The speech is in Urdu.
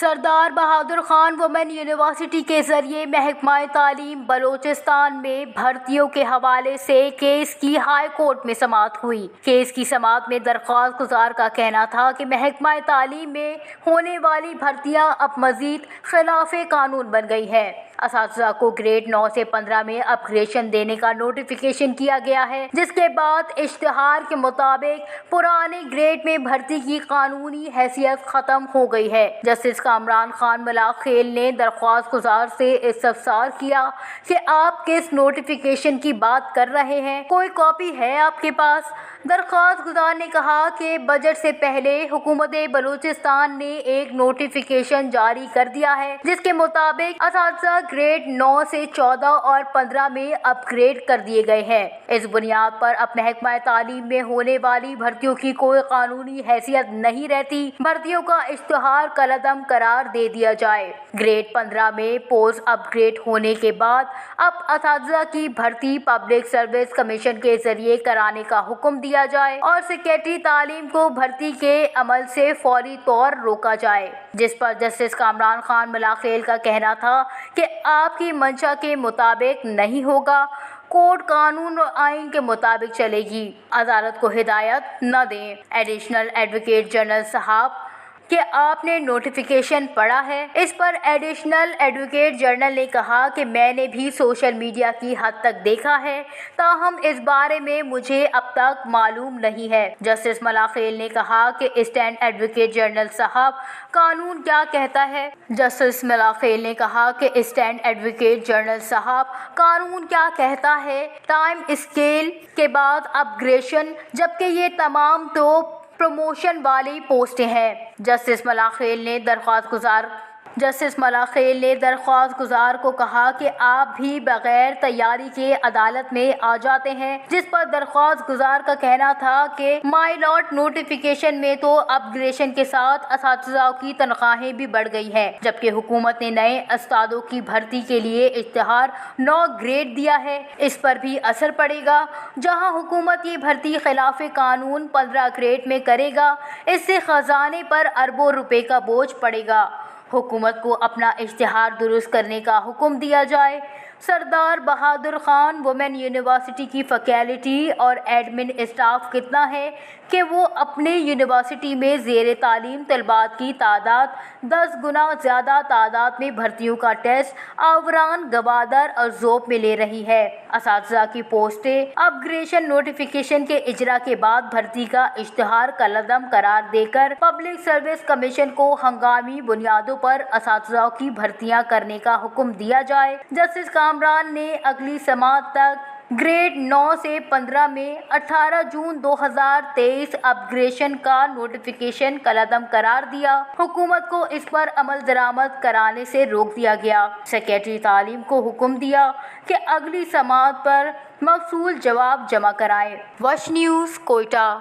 سردار بہادر خان وومن یونیورسٹی کے ذریعے محکمہ تعلیم بلوچستان میں بھرتیوں کے حوالے سے کیس کی ہائی کورٹ میں سماعت ہوئی۔ کیس کی سماعت میں درخواست گزار کا کہنا تھا کہ محکمہ تعلیم میں ہونے والی بھرتیاں اب مزید خلاف قانون بن گئی ہیں۔ اساتذہ کو گریڈ 9 سے 15 میں اپ گریڈیشن دینے کا نوٹیفیکیشن کیا گیا ہے، جس کے بعد اشتہار کے مطابق پرانے گریڈ میں بھرتی کی قانونی حیثیت ختم ہو گئی ہے۔ جسٹس کامران خان ملاخیل نے درخواست گزار سے استفسار کیا کہ آپ کس نوٹیفیکیشن کی بات کر رہے ہیں، کوئی کاپی ہے آپ کے پاس؟ درخواست گزار نے کہا کہ بجٹ سے پہلے حکومت بلوچستان نے ایک نوٹیفیکیشن جاری کر دیا ہے، جس کے مطابق اساتذہ گریڈ 9 سے 14 اور 15 میں اپ گریڈ کر دیے گئے ہیں۔ اس بنیاد پر اب محکمہ تعلیم میں ہونے والی بھرتیوں کی کوئی قانونی حیثیت نہیں رہتی، بھرتیوں کا اشتہار کالعدم قرار دے دیا جائے۔ گریڈ 15 میں پوسٹ اپ گریڈ ہونے کے بعد اب اساتذہ کی بھرتی پبلک سروس کمیشن کے ذریعے کرانے کا حکم دیا جائے اور سیکریٹری تعلیم کو بھرتی کے عمل سے فوری طور روکا جائے، جس پر جسٹس کامران خان ملاخیل کا کہنا تھا کہ آپ کی منشا کے مطابق نہیں ہوگا، کورٹ قانون اور آئین کے مطابق چلے گی، عدالت کو ہدایت نہ دیں۔ ایڈیشنل ایڈوکیٹ جنرل صاحب کہ آپ نے نوٹیفیکیشن پڑھا ہے؟ اس پر ایڈیشنل ایڈوکیٹ جنرل نے کہا کہ میں نے بھی سوشل میڈیا کی حد تک دیکھا ہے، تاہم اس بارے میں مجھے اب تک معلوم نہیں ہے۔ جسٹس ملاخیل نے کہا کہ اسٹینڈ ایڈوکیٹ جنرل صاحب قانون کیا کہتا ہے؟ جسٹس ملاخیل نے کہا کہ اسٹینڈ ایڈوکیٹ جنرل صاحب قانون کیا کہتا ہے؟ ٹائم اسکیل کے بعد اپ گریڈیشن، جبکہ یہ تمام تو پروموشن والی پوسٹیں ہیں۔ جسٹس ملاخیل نے درخواست گزار کو کہا کہ آپ بھی بغیر تیاری کے عدالت میں آ جاتے ہیں، جس پر درخواست گزار کا کہنا تھا کہ مائی لارڈ نوٹیفیکیشن میں تو اپ گریڈیشن کے ساتھ اساتذہ کی تنخواہیں بھی بڑھ گئی ہیں، جبکہ حکومت نے نئے استادوں کی بھرتی کے لیے اشتہار 9 گریڈ دیا ہے، اس پر بھی اثر پڑے گا۔ جہاں حکومت یہ بھرتی خلاف قانون 15 گریڈ میں کرے گا، اس سے خزانے پر اربوں روپے کا بوجھ پڑے گا۔ حکومت کو اپنا اشتہار درست کرنے کا حکم دیا جائے۔ سردار بہادر خان وومن یونیورسٹی کی فیکلٹی اور ایڈمن اسٹاف کتنا ہے کہ وہ اپنے یونیورسٹی میں زیر تعلیم طلباء کی تعداد 10 گنا زیادہ تعداد میں بھرتیوں کا ٹیسٹ آوران گوادر اور ذوب میں لے رہی ہے۔ اساتذہ کی پوسٹیں اپ گریڈیشن نوٹیفیکیشن کے اجرا کے بعد بھرتی کا اشتہار کالعدم قرار دے کر پبلک سروس کمیشن کو ہنگامی بنیادوں پر اساتذہ کی بھرتیاں کرنے کا حکم دیا جائے۔ جسٹس کامران نے اگلی سماعت تک گریڈ 9 سے 15 میں 18 جون 2023 اپ گریڈیشن کا نوٹیفیکیشن کالعدم قرار دیا۔ حکومت کو اس پر عمل درآمد کرانے سے روک دیا گیا۔ سیکریٹری تعلیم کو حکم دیا کہ اگلی سماعت پر مفصول جواب جمع کرائیں۔ وش نیوز، کوئٹہ۔